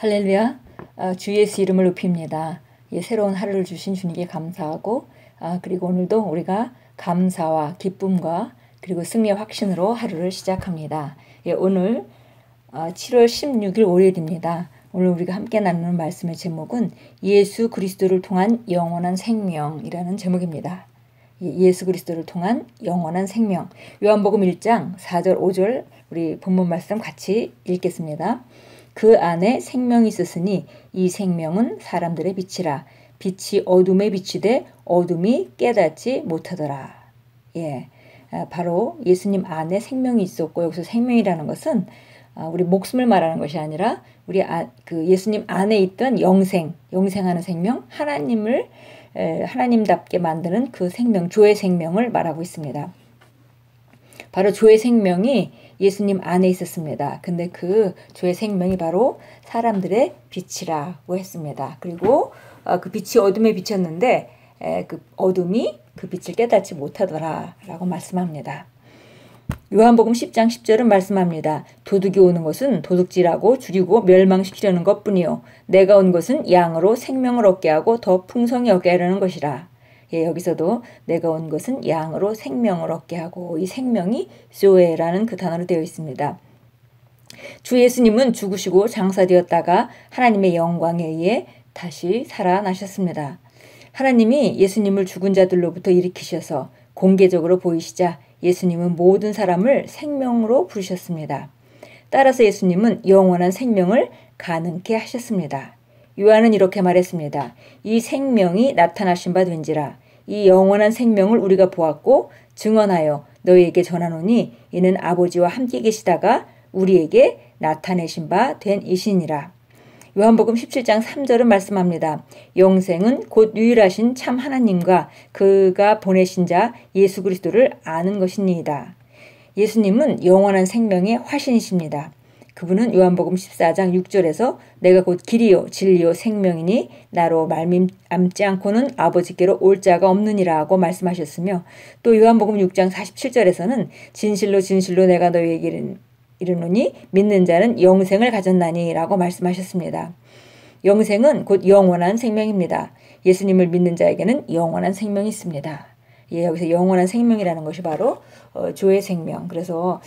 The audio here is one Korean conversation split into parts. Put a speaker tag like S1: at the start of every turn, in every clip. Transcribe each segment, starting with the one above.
S1: 할렐루야. 주 예수 이름을 높입니다. 새로운 하루를 주신 주님께 감사하고 그리고 오늘도 우리가 감사와 기쁨과 그리고 승리의 확신으로 하루를 시작합니다. 오늘 7월 16일 월요일입니다. 오늘 우리가 함께 나누는 말씀의 제목은 예수 그리스도를 통한 영원한 생명이라는 제목입니다. 예수 그리스도를 통한 영원한 생명. 요한복음 1장 4절 5절 우리 본문 말씀 같이 읽겠습니다. 그 안에 생명이 있었으니 이 생명은 사람들의 빛이라. 빛이 어둠에 비치되 어둠이 깨닫지 못하더라. 바로 예수님 안에 생명이 있었고, 여기서 생명이라는 것은 우리 목숨을 말하는 것이 아니라 우리 그 예수님 안에 있던 영생하는 생명, 하나님답게 만드는 그 생명, 조의 생명을 말하고 있습니다. 바로 조의 생명이 예수님 안에 있었습니다. 근데 그 조의 생명이 바로 사람들의 빛이라고 했습니다. 그리고 그 빛이 어둠에 비쳤는데 그 어둠이 그 빛을 깨닫지 못하더라 라고 말씀합니다. 요한복음 10장 10절은 말씀합니다. 도둑이 오는 것은 도둑질하고 죽이고 멸망시키려는 것뿐이요 내가 온 것은 양으로 생명을 얻게 하고 더 풍성히 얻게 하려는 것이라. 여기서도 내가 온 것은 양으로 생명을 얻게 하고, 이 생명이 조에라는 그 단어로 되어 있습니다. 주 예수님은 죽으시고 장사되었다가 하나님의 영광에 의해 다시 살아나셨습니다. 하나님이 예수님을 죽은 자들로부터 일으키셔서 공개적으로 보이시자 예수님은 모든 사람을 생명으로 부르셨습니다. 따라서 예수님은 영원한 생명을 가능케 하셨습니다. 요한은 이렇게 말했습니다. 이 생명이 나타나신 바 된지라. 이 영원한 생명을 우리가 보았고 증언하여 너희에게 전하노니 이는 아버지와 함께 계시다가 우리에게 나타내신 바 된 이시니라. 요한복음 17장 3절은 말씀합니다. 영생은 곧 유일하신 참 하나님과 그가 보내신 자 예수 그리스도를 아는 것이니이다. 예수님은 영원한 생명의 화신이십니다. 그분은 요한복음 14장 6절에서 내가 곧 길이요 진리요 생명이니 나로 말미암지 않고는 아버지께로 올 자가 없느니라고 말씀하셨으며, 또 요한복음 6장 47절에서는 진실로 진실로 내가 너희에게 이르노니 믿는 자는 영생을 가졌나니 라고 말씀하셨습니다. 영생은 곧 영원한 생명입니다. 예수님을 믿는 자에게는 영원한 생명이 있습니다. 여기서 영원한 생명이라는 것이 바로 조의 생명. 그래서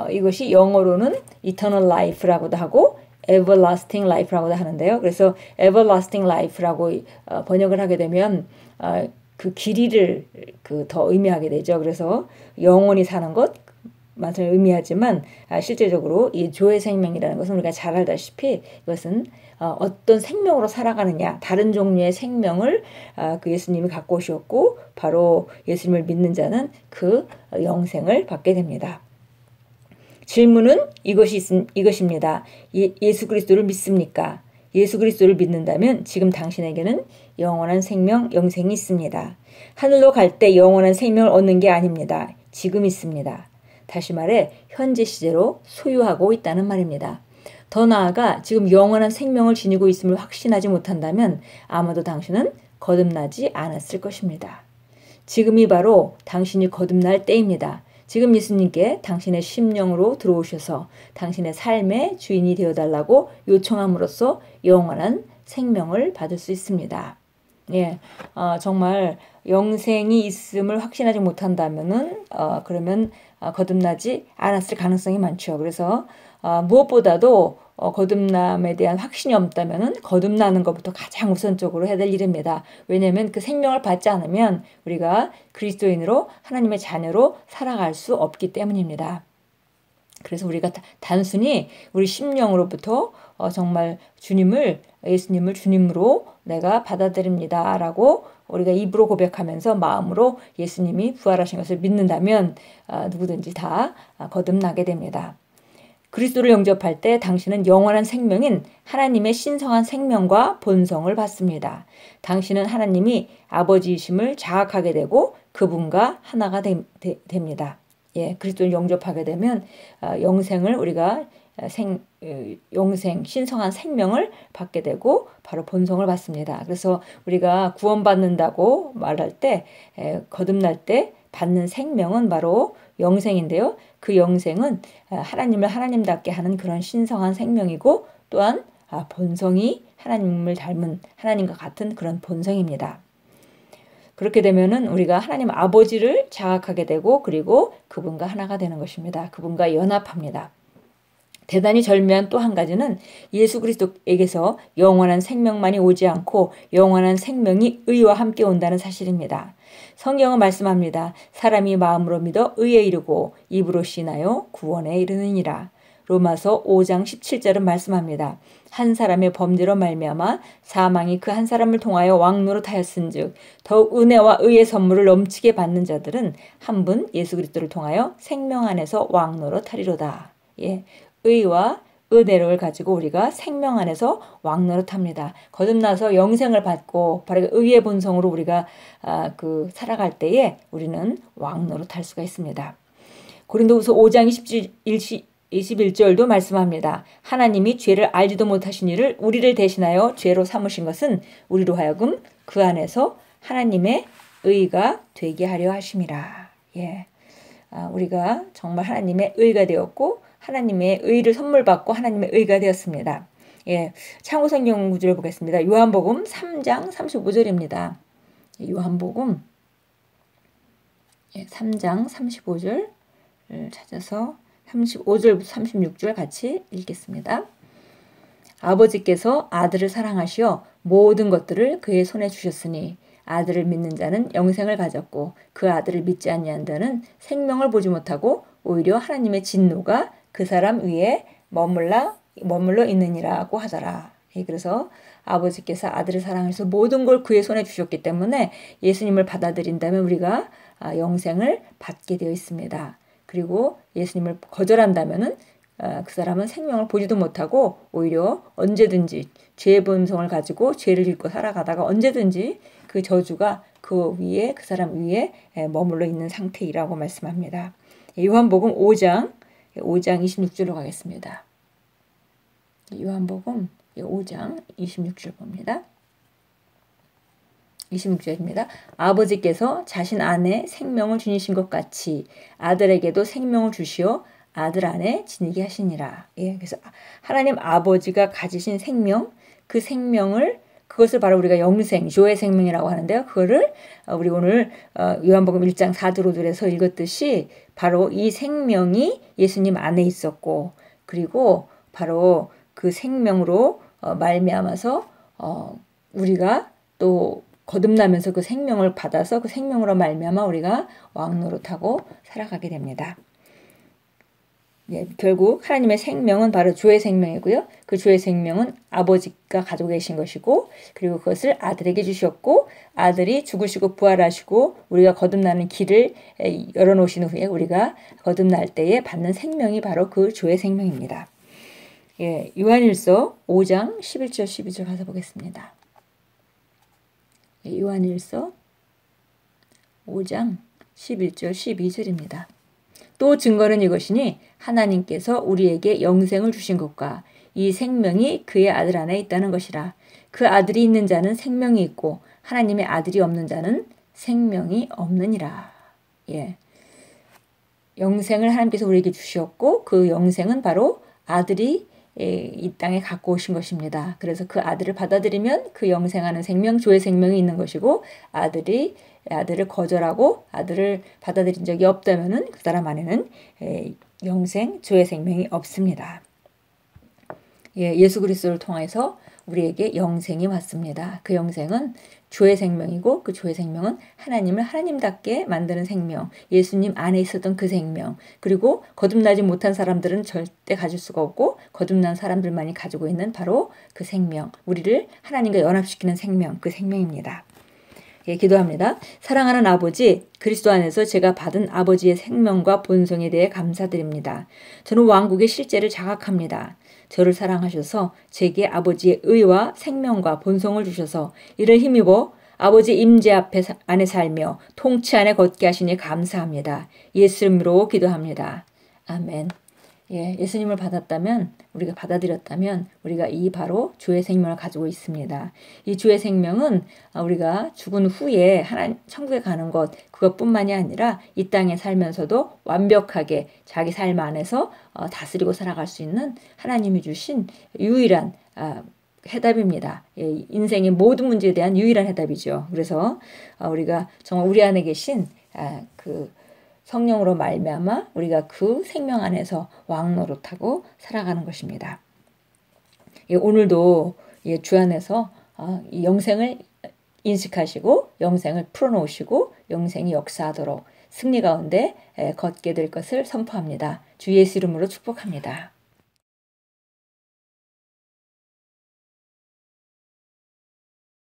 S1: 이것이 영어로는 eternal life라고도 하고 everlasting life라고도 하는데요. 그래서 everlasting life라고 번역을 하게 되면 그 길이를 더 의미하게 되죠. 그래서 영원히 사는 것 맛을 의미하지만 실제적으로 이 조의 생명이라는 것은 우리가 잘 알다시피 이것은 어떤 생명으로 살아가느냐, 다른 종류의 생명을 그 예수님이 갖고 오셨고 바로 예수님을 믿는 자는 그 영생을 받게 됩니다. 질문은 이것입니다. 예수 그리스도를 믿습니까? 예수 그리스도를 믿는다면 지금 당신에게는 영원한 생명, 영생이 있습니다. 하늘로 갈 때 영원한 생명을 얻는 게 아닙니다. 지금 있습니다. 다시 말해 현재 시제로 소유하고 있다는 말입니다. 더 나아가 지금 영원한 생명을 지니고 있음을 확신하지 못한다면 아마도 당신은 거듭나지 않았을 것입니다. 지금이 바로 당신이 거듭날 때입니다. 지금 예수님께 당신의 심령으로 들어오셔서 당신의 삶의 주인이 되어달라고 요청함으로써 영원한 생명을 받을 수 있습니다. 정말 영생이 있음을 확신하지 못한다면은 그러면 거듭나지 않았을 가능성이 많죠. 그래서 무엇보다도 거듭남에 대한 확신이 없다면은 거듭나는 것부터 가장 우선적으로 해야 될 일입니다. 왜냐하면 그 생명을 받지 않으면 우리가 그리스도인으로 하나님의 자녀로 살아갈 수 없기 때문입니다. 그래서 우리가 단순히 우리 심령으로부터 정말 예수님을 주님으로 내가 받아들입니다 라고 우리가 입으로 고백하면서 마음으로 예수님이 부활하신 것을 믿는다면 누구든지 다 거듭나게 됩니다. 그리스도를 영접할 때 당신은 영원한 생명인 하나님의 신성한 생명과 본성을 받습니다. 당신은 하나님이 아버지이심을 자각하게 되고 그분과 하나가 됩니다. 그리스도를 영접하게 되면 영생을 우리가 신성한 생명을 받게 되고 바로 본성을 받습니다. 그래서 우리가 구원받는다고 말할 때 거듭날 때 받는 생명은 바로 영생인데요. 그 영생은 하나님을 하나님답게 하는 그런 신성한 생명이고 또한 본성이 하나님을 닮은 하나님과 같은 그런 본성입니다. 그렇게 되면은 우리가 하나님 아버지를 자각하게 되고 그리고 그분과 하나가 되는 것입니다. 그분과 연합합니다. 대단히 절묘한 또 한 가지는 예수 그리스도에게서 영원한 생명만이 오지 않고 영원한 생명이 의와 함께 온다는 사실입니다. 성경은 말씀합니다. 사람이 마음으로 믿어 의에 이르고 입으로 신하여 구원에 이르느니라. 로마서 5장 17절은 말씀합니다. 한 사람의 범죄로 말미암아 사망이 그 한 사람을 통하여 왕노릇하였은즉 더욱 은혜와 의의 선물을 넘치게 받는 자들은 한 분 예수 그리스도를 통하여 생명 안에서 왕노릇하리로다. 예, 의와 은혜를 가지고 우리가 생명 안에서 왕노릇합니다. 거듭나서 영생을 받고 바로 의의 본성으로 우리가 살아갈 때에 우리는 왕노릇할 수가 있습니다. 고린도후서 5장 21절도 말씀합니다. 하나님이 죄를 알지도 못하신 이를 우리를 대신하여 죄로 삼으신 것은 우리로 하여금 그 안에서 하나님의 의가 되게 하려 하심이라. 예, 우리가 정말 하나님의 의가 되었고 하나님의 의를 선물 받고 하나님의 의가 되었습니다. 예, 참고성경 구절을 보겠습니다. 요한복음 3장 35절입니다. 요한복음 3장 35절 찾아서 35절부터 36절 같이 읽겠습니다. 아버지께서 아들을 사랑하시어 모든 것들을 그의 손에 주셨으니 아들을 믿는 자는 영생을 가졌고 그 아들을 믿지 아니한 자는 생명을 보지 못하고 오히려 하나님의 진노가 그 사람 위에 머물러 있느니라고 하더라. 그래서 아버지께서 아들을 사랑하셔서 모든 걸 그의 손에 주셨기 때문에 예수님을 받아들인다면 우리가 영생을 받게 되어 있습니다. 그리고 예수님을 거절한다면은 그 사람은 생명을 보지도 못하고 오히려 언제든지 죄의 본성을 가지고 죄를 짓고 살아가다가 언제든지 그 저주가 그 사람 위에 머물러 있는 상태이라고 말씀합니다. 요한복음 5장 26절로 가겠습니다. 요한복음 5장 26절 봅니다. 26절입니다. 아버지께서 자신 안에 생명을 주신 것 같이 아들에게도 생명을 주시어 아들 안에 지니게 하시니라. 예, 그래서 하나님 아버지가 가지신 생명, 그 생명을 그것을 바로 우리가 영생, 조의 생명이라고 하는데요. 그거를 우리 오늘 요한복음 1장 4절 5절에서 읽었듯이 바로 이 생명이 예수님 안에 있었고 그리고 바로 그 생명으로 말미암아서 우리가 또 거듭나면서 그 생명을 받아서 그 생명으로 말미암아 우리가 왕노릇하고 살아가게 됩니다. 예, 결국 하나님의 생명은 바로 주의 생명이고요. 그 주의 생명은 아버지가 가지고 계신 것이고 그리고 그것을 아들에게 주셨고 아들이 죽으시고 부활하시고 우리가 거듭나는 길을 열어놓으신 후에 우리가 거듭날 때에 받는 생명이 바로 그 주의 생명입니다. 예, 요한일서 5장 11절 12절 가서 보겠습니다. 예, 요한일서 5장 11절 12절입니다. 또 증거는 이것이니 하나님께서 우리에게 영생을 주신 것과 이 생명이 그의 아들 안에 있다는 것이라. 그 아들이 있는 자는 생명이 있고 하나님의 아들이 없는 자는 생명이 없느니라. 예, 영생을 하나님께서 우리에게 주셨고 그 영생은 바로 아들이 이 땅에 갖고 오신 것입니다. 그래서 그 아들을 받아들이면 그 영생하는 생명, 조의 생명이 있는 것이고 아들을 거절하고 아들을 받아들인 적이 없다면은 그 사람 안에는 영생, 조의 생명이 없습니다. 예, 예수 그리스도를 통해서 우리에게 영생이 왔습니다. 그 영생은 주의 생명이고 그 주의 생명은 하나님을 하나님답게 만드는 생명, 예수님 안에 있었던 그 생명, 그리고 거듭나지 못한 사람들은 절대 가질 수가 없고 거듭난 사람들만이 가지고 있는 바로 그 생명, 우리를 하나님과 연합시키는 생명, 그 생명입니다. 예, 기도합니다. 사랑하는 아버지, 그리스도 안에서 제가 받은 아버지의 생명과 본성에 대해 감사드립니다. 저는 왕국의 실제를 자각합니다. 저를 사랑하셔서 제게 아버지의 의와 생명과 본성을 주셔서 이를 힘입어 아버지 임재 안에 살며 통치 안에 걷게 하시니 감사합니다. 예수 이름으로 기도합니다. 아멘. 예, 예수님을 받았다면, 우리가 받아들였다면 우리가 이 바로 주의 생명을 가지고 있습니다. 이 주의 생명은 우리가 죽은 후에 하나님 천국에 가는 것 그것뿐만이 아니라 이 땅에 살면서도 완벽하게 자기 삶 안에서 다스리고 살아갈 수 있는 하나님이 주신 유일한 해답입니다. 인생의 모든 문제에 대한 유일한 해답이죠. 그래서 우리가 정말 우리 안에 계신 그 성령으로 말미암아 우리가 그 생명 안에서 왕노릇하고 살아가는 것입니다. 오늘도 주 안에서 이 영생을 인식하시고 영생을 풀어놓으시고 영생이 역사하도록 승리 가운데 걷게 될 것을 선포합니다. 주 예수 이름으로 축복합니다.